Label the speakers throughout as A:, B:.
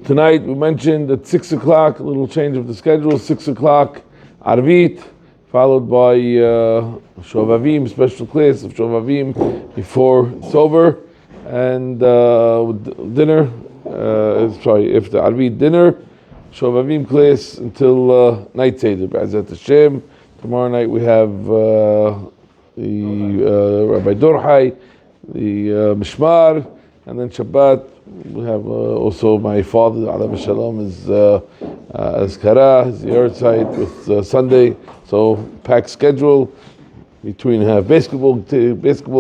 A: Tonight we mentioned at 6 o'clock, a little change of the schedule, 6 o'clock Arvit, followed by Shovavim, special class of Shovavim before it's over, and dinner, after Arvit dinner, Shovavim class until night Seder, B'ezrat Hashem. Tomorrow night we have the Rabbi Dorhai, the Mishmar, and then Shabbat we have also my father, Alav Shalom, is Azkara, his yahrzeit with Sunday, so packed schedule between basketball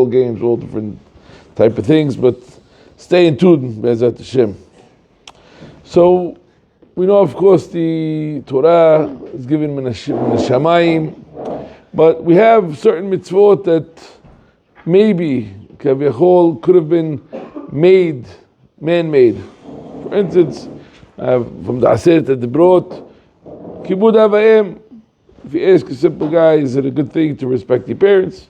A: games, all different type of things, but stay in tune, B'ezrat Hashem. So we know, of course, the Torah is given min hashamayim, but we have certain mitzvot that maybe kaviyachol could have been man-made. For instance, from the Aseret that they brought, kibud avayim. If you ask a simple guy, is it a good thing to respect your parents?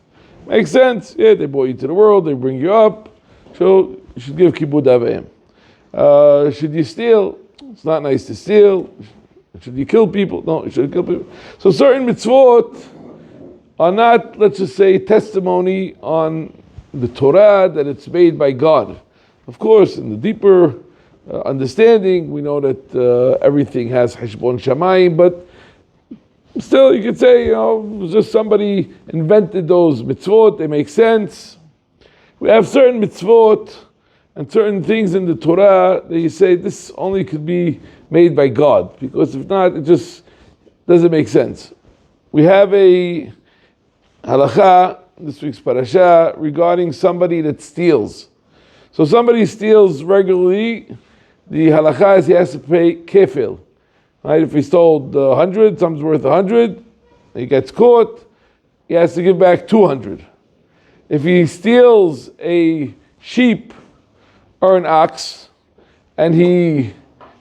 A: Makes sense. Yeah, they brought you to the world, they bring you up, so you should give kibud avayim. Should you steal? It's not nice to steal. Should you kill people? No, you shouldn't kill people. So certain mitzvot are not, let's just say, testimony on the Torah that it's made by God. Of course, in the deeper understanding, we know that everything has Heshbon Shamayim, but still you could say, it was just somebody invented those mitzvot, they make sense. We have certain mitzvot and certain things in the Torah that you say this only could be made by God, because if not, it just doesn't make sense. We have a halakha, this week's parasha, regarding somebody that steals. So somebody steals regularly, the halakha is he has to pay kefil. Right? If he stole 100, something's worth 100, he gets caught, he has to give back 200. If he steals a sheep or an ox, and he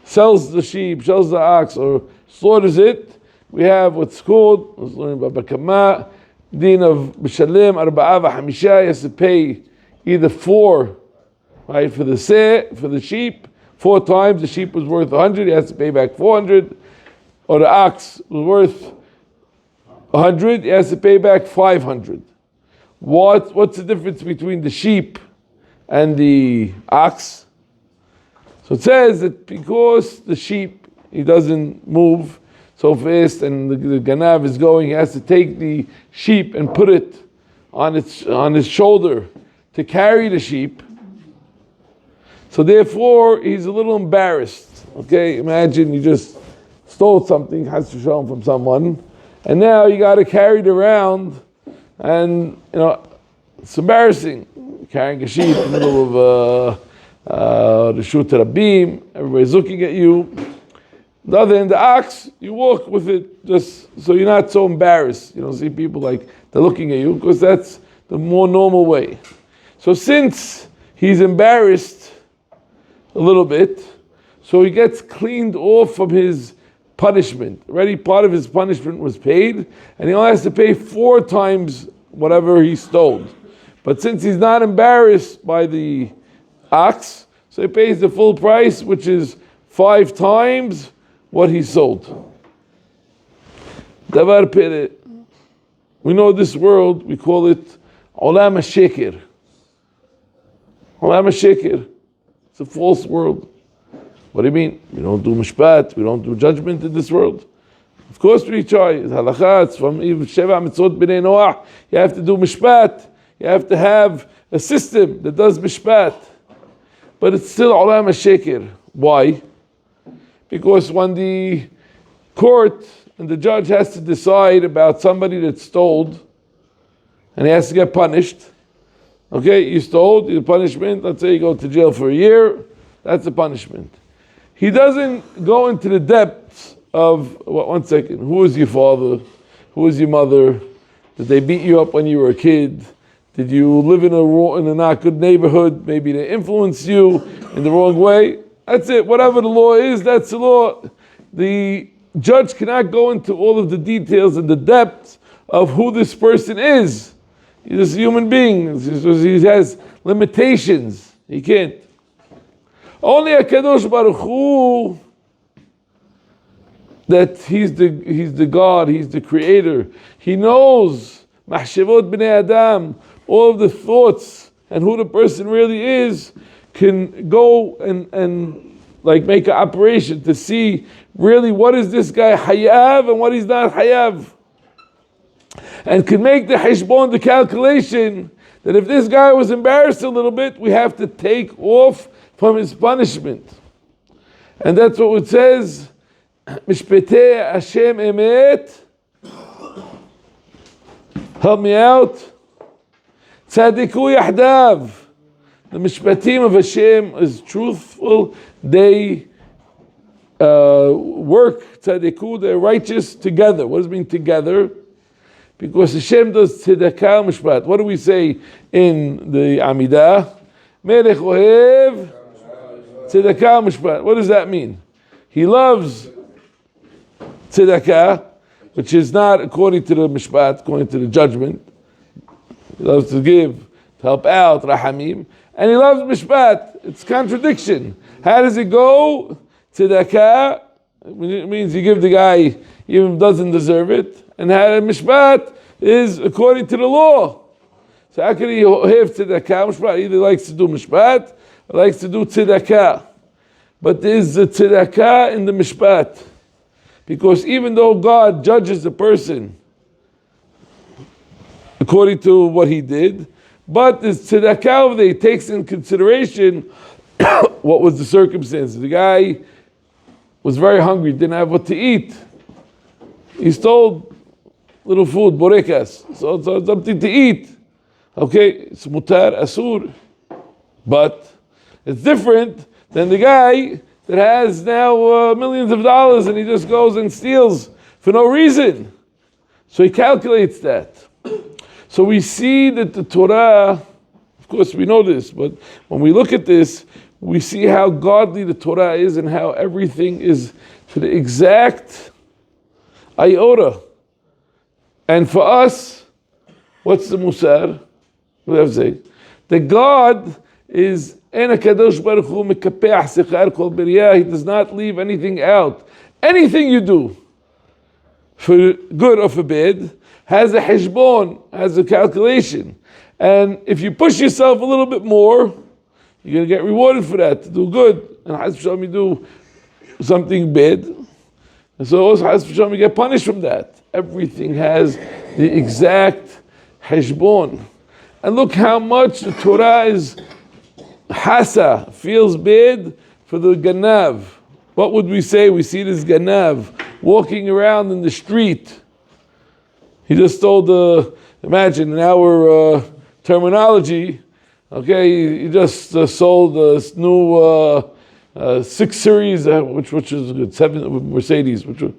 A: sells the sheep, sells the ox, or slaughters it, we have what's called, let's learn about Bakama, din of B'Shalem, Arba'a v'Hamisha, he has to pay either 4, right, for the sheep, 4 times, the sheep was worth 100, he has to pay back 400, or the ox was worth 100, he has to pay back 500. What's the difference between the sheep and the ox? So it says that because the sheep, he doesn't move so fast, and the ganav is going, he has to take the sheep and put it on his shoulder to carry the sheep. So therefore, he's a little embarrassed. Okay, imagine you just stole something, has to show him from someone, and now you got to carry it around, and it's embarrassing. Carrying a sheep in the middle of the Shut Rabim, everybody's looking at you. The other end, the ox, you walk with it just so you're not so embarrassed. You don't see people like they're looking at you, because that's the more normal way. So since he's embarrassed a little bit, so he gets cleaned off from his punishment. Already part of his punishment was paid, and he only has to pay 4 times whatever he stole. But since he's not embarrassed by the ox, so he pays the full price, which is 5 times what he sold. Davar pere. We know this world, we call it Olam HaSheker. Olam HaSheker. It's a false world. What do you mean? We don't do Mishpat, we don't do judgment in this world. Of course we try. It's halakha, it's from Sheva Mitzvot B'nai Noach. You have to do Mishpat. You have to have a system that does Mishpat. But it's still Olam HaSheker. Why? Because when the court and the judge has to decide about somebody that stole, and he has to get punished. Okay, you stole, the punishment, let's say you go to jail for a year, that's the punishment. He doesn't go into the depths of, one second, who was your father? Who was your mother? Did they beat you up when you were a kid? Did you live in a not good neighborhood? Maybe they influenced you in the wrong way. That's it. Whatever the law is, that's the law. The judge cannot go into all of the details and the depths of who this person is. He's just a human being. He has limitations. He can't. Only a Kadosh Baruch Hu, that he's the God, he's the creator. He knows Mahshavot Bnei Adam, all of the thoughts and who the person really is, can go and like make an operation to see really what is this guy hayav and what he's not hayav. And can make the heshbon, the calculation, that if this guy was embarrassed a little bit, we have to take off from his punishment. And that's what it says, Mishpatim Hashem emet. Help me out. Tzadiku yahdav. The Mishpatim of Hashem is truthful. They work, tzadiku, they're righteous together. What does it mean together? Because Hashem does tzedakah mishpat. What do we say in the Amidah? Melech ohev tzedakah mishpat. What does that mean? He loves tzedakah, which is not according to the mishpat, according to the judgment. He loves to give, to help out, rahamim. And he loves mishpat. It's contradiction. How does it go? Tzedakah, it means you give the guy even if he doesn't deserve it. And how mishpat is according to the law. So how can he have tzedakah? Mishpat either likes to do mishpat or likes to do tzedakah. But there's a tzedakah in the mishpat. Because even though God judges the person according to what he did, but this tzedakah over there, he takes in consideration what was the circumstances. The guy was very hungry, didn't have what to eat. He stole little food, borekas, so something to eat. Okay, it's mutar, asur. But it's different than the guy that has now millions of dollars and he just goes and steals for no reason. So he calculates that. So we see that the Torah, of course we know this, but when we look at this, we see how godly the Torah is and how everything is to the exact iota. And for us, what's the musar? What do I have to say? That God is He does not leave anything out. Anything you do, for good or for bad, has a heshbon, has a calculation. And if you push yourself a little bit more, you're going to get rewarded for that, to do good. And Haz V'Shalom, you do something bad. And so also Haz V'Shalom, you get punished from that. Everything has the exact heshbon. And look how much the Torah is hasa, feels bad for the ganav. What would we say? We see this ganav walking around in the street. He just stole imagine in our terminology, okay, he just sold this new 6 Series, which is good, 7 Mercedes, which was,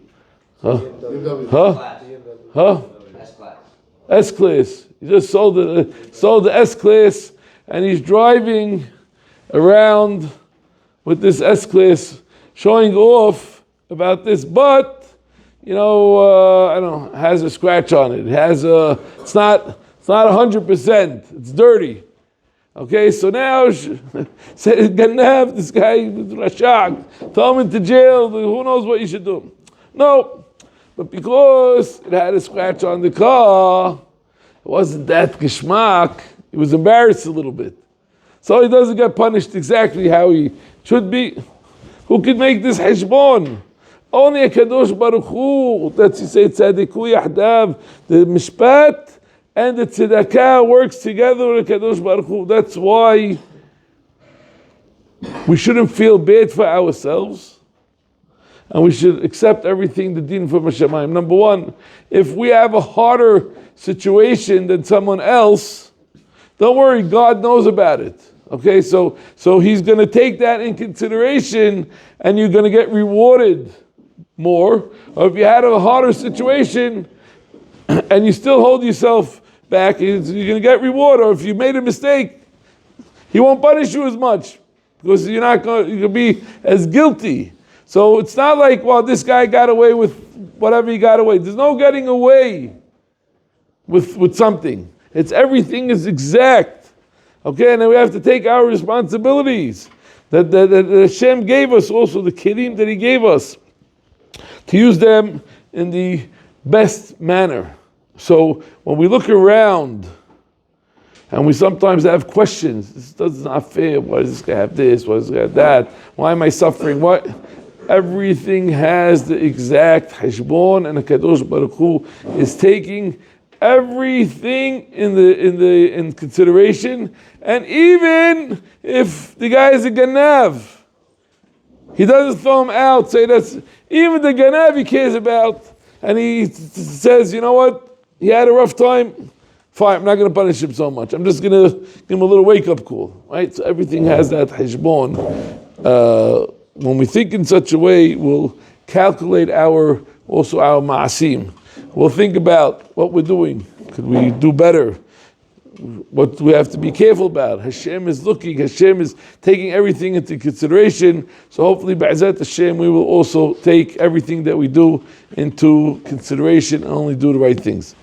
A: S-Class. He just sold the S-Class, and he's driving around with this S-Class, showing off about this, but I don't know, has a scratch on it. It has it's not 100%. It's dirty. Okay, so now said Ganav, this guy Rashak, throw him into jail. Who knows what you should do? No, but because it had a scratch on the car, it wasn't that geschmack. He was embarrassed a little bit, so he doesn't get punished exactly how he should be. Who could make this heshbon? Only a Kadosh Baruch Hu. That's, you say, tzadiku yahdav. The mishpat and the tzedakah works together with a Kadosh Baruch Hu. That's why we shouldn't feel bad for ourselves, and we should accept everything the din from Hashemayim. Number one, if we have a harder situation than someone else, don't worry, God knows about it. Okay, so He's going to take that in consideration, and you're going to get rewarded more. Or if you had a harder situation and you still hold yourself back, you're going to get reward. Or if you made a mistake, He won't punish you as much because you're going to be as guilty. So it's not like, well, this guy got away with whatever he got away. There's no getting away with something. It's everything is exact. Okay, and then we have to take our responsibilities. that Hashem gave us also, the kelim that He gave us, to use them in the best manner. So when we look around and we sometimes have questions, this does not fair, why does this guy have this, why does this guy have that, why am I suffering, what? Everything has the exact hashbon, and the Kadosh Baruch Hu is taking everything in consideration. And even if the guy is a ganav, He doesn't throw him out, say that's, even the ganav He cares about, and He says, you know what, he had a rough time, fine, I'm not going to punish him so much, I'm just going to give him a little wake-up call, right? So everything has that hashbon. When we think in such a way, we'll calculate our ma'asim. We'll think about what we're doing. Could we do better? What do we have to be careful about? Hashem is looking. Hashem is taking everything into consideration. So hopefully, Ba'ezat Hashem, we will also take everything that we do into consideration and only do the right things.